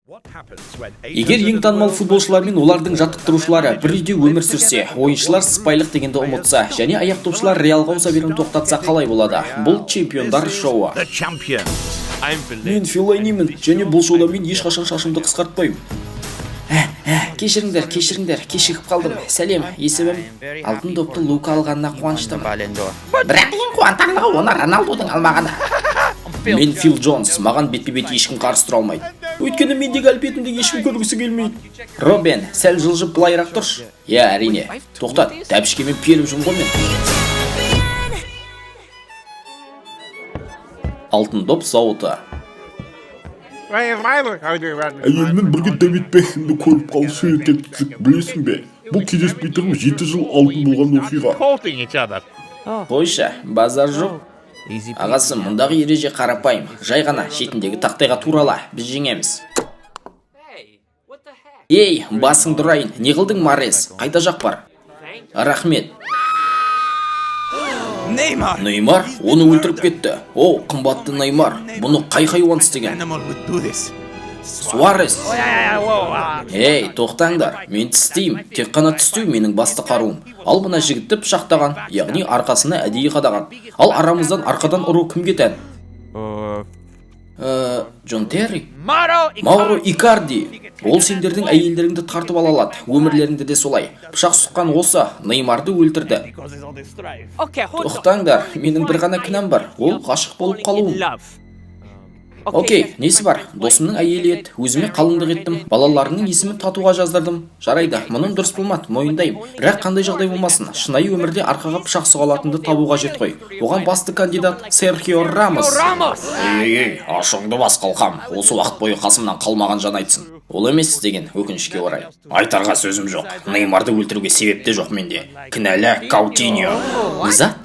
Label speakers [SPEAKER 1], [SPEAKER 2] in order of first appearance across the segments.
[SPEAKER 1] Егер ең танымал футболшылар мен олардың жаттықтырушылары бір үйде өмір сүрсе, ойыншылар сыпайылық дегенді ұмытса, және аяқтаушылар Реалға ауса-беруін тоқтатса қалай болады? Бұл чемпиондар шоуы. Мен филайнимін, және бұл шоуда мен ешқашан шашымды қысқартпаймын. Кешіріңдер, кешігіп қалдым. Сәлем, есімім алтын допты Лука алғанына қуаныштымын. Бірақ ең қуантарлығы оны Роналдудың алмағаны. Мен Фил Джонс, маған бетпе-бет ешкім қарсы тұра алмайды. Өйткені мендегі әлпетімді ешкім көргісі келмейді. Робен, сәл жылжып былайырақ тұршы. Я, әрине. Тоқтат, тәпішке мен періп жүм ғой мен. Алтын доп зауыты.
[SPEAKER 2] Әйелмен бірге Дэвид Бекхэмді көріп қалышы ететсік, білесің бе? Бұл кездеспей тұрып 7 жыл алдын болған оқиға.
[SPEAKER 1] Қойшы, базар жоқ. Ағасы, мұндағы ереже қарапайым. Жай ғана шетіндегі тақтайға турала, біз жеңеміз. Ей, басың дұрайын, не қылдың Марес? Қайта жақ бар. Рахмет. Неймар, оны өлтіріп кетті. О, қымбатты Неймар, бұны қай хайуан істеген? Суарес. Ей, тоқтаңдар, мен тістеймін. Тек қана тістеу менің басты қаруым. Ал бұна жігітті пышақтаған, яғни арқасына әдейі қадаған. Ал арамыздан арқадан ұру кімге тән? Джон Терри? Мауро Икарди. Ол сендердің әйелдеріңді тартып ала алады. Өмірлеріңді де солай. Пышақ сұққан осы, Неймарды өлтірді. Тоқтаңдар, менің бір ғана кінәм бар. Ол ғашық болып қалуым. Окей, несі бар? Досымның әйелі ет, өзіме қалыңдық еттім, балаларының есімін татуға жаздырдым. Жарайды, мұның дұрыс болмады, мойындаймын. Бірақ қандай жағдай болмасын, шынайы өмірде арқаға пышақ сұға алатынды табуға жет қой. Оған басты кандидат Серхио Рамос. Ей, ашыңды бас қалқам. Осы уақыт бойы қасымнан қалмаған жан айтсын. Ол емес деген өкінішке орай. Айтарға сөзім жоқ. Неймарды өлтіруге себеп те жоқ менде. Кінәлі Каутиньо. Низа?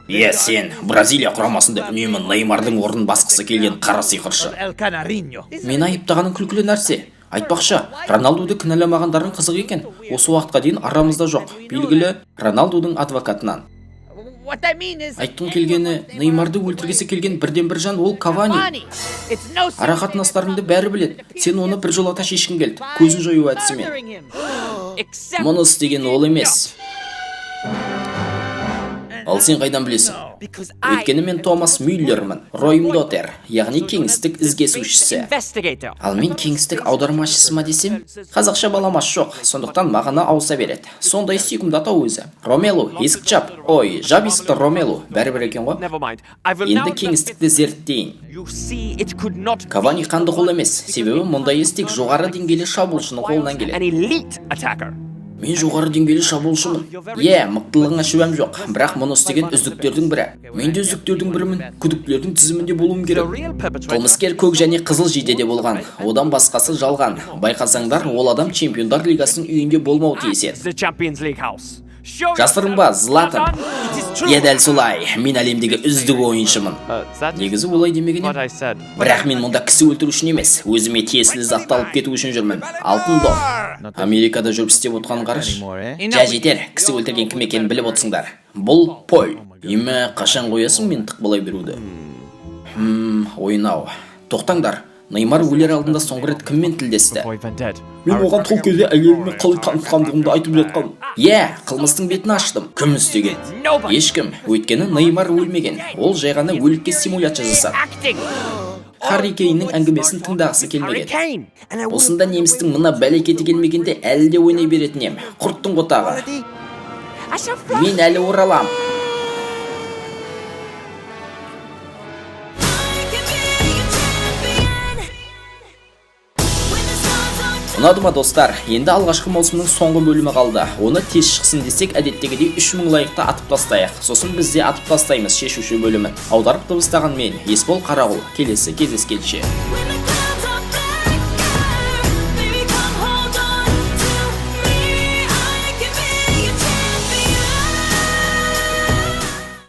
[SPEAKER 1] Иә, сен Бразилия құрамасында үнемі Неймардың орнын басқысы келген қара сиқыршы. Мен айыптағаның күлкілі нәрсе. Айтпақшы, Роналдуды кінәламағандардың қызық екен. Осы уақытқа дейін арамызда жоқ. Белгілі Роналдудың адвокатынан. Айтқым келгені, Неймарды өлтіргесі келген бірден бір жан ол Кавани. Ара қатынастарыңды бәрі білет. Сен оны бір жолата шешкін келді. Көзін жою әдісімен. Мұны істеген ол емес. Ал сен қайдан білесің? Өйткені мен Томас Мюллермін, Ройм Дотер, яғни кеңістік ізгесушісі. Ал мен кеңістік аудармашысы ма десем? Қазақша баламаш жоқ, сондықтан мағына ауыса береді. Сондай сүйкімді атау өзі. Ромелу, есік жап. Ой, жап есікті Ромелу. Бәрібір екен ғой? Енді кеңістікті зерттейін. Кавани қанды қол емес, себебі мұндай істік жоғары деңгейлі шабуылшының қолынан келеді. Мен жоғары деңгейлі шабуылшымын. Мықтылығыңа шүбәм жоқ, бірақ мұны істеген үздіктердің бірі. Мен де үздіктердің бірімін, күдіктілердің тізімінде болуым керек. Қылмыскер көк және қызыл жейдеде болған, одан басқасы жалған. Байқасаңдар, ол адам чемпиондар лигасының үйінде болмау тиіс еді. Жасырынба, Златан. Дәл солай, мен әлемдегі үздік ойыншымын. Негізі олай демеген ем. Бірақ мен мұнда кісі өлтіру үшін емес, өзіме тиесілі затты алып кету үшін жүрмін. Алтын доп. Америкада жүріп істеп отқан қараш. Жетер, кісі өлтірген кім екенін біліп отырсыңдар. Бұл Поль. Емі, қашан қоясың мен тықпалай беруді? Ойнау. Тоқтаңдар. Неймар өлер алдында соңғы рет кіммен тілдесті? Мен оған сол кезде әйеліме қалай танысқандығымды айтып жатқам. Қылмыстың бетін аштым. Кім істеген? Ешкім. Өйткені Неймар өлмеген. Ол жай ғана өлікке симуляция жасады. Харри Кейннің әңгімесін тыңдағысы келмеген. Осында немістің мына бәлекеті келмегенде әлі де ойнай беретін ем. Құрттың қотағы. Мен әлі оралам. Ұнады ма достар, енді алғашқы маусымның соңғы бөлімі қалды. Оны тез шықсын десек, әдеттегідей 3000 лайықта атып тастайық. Сосын бізде атып тастаймыз шешуші бөлімін. Аударып дыбыстаған мен, Есбол Қарағұл. Келесі кездескенше.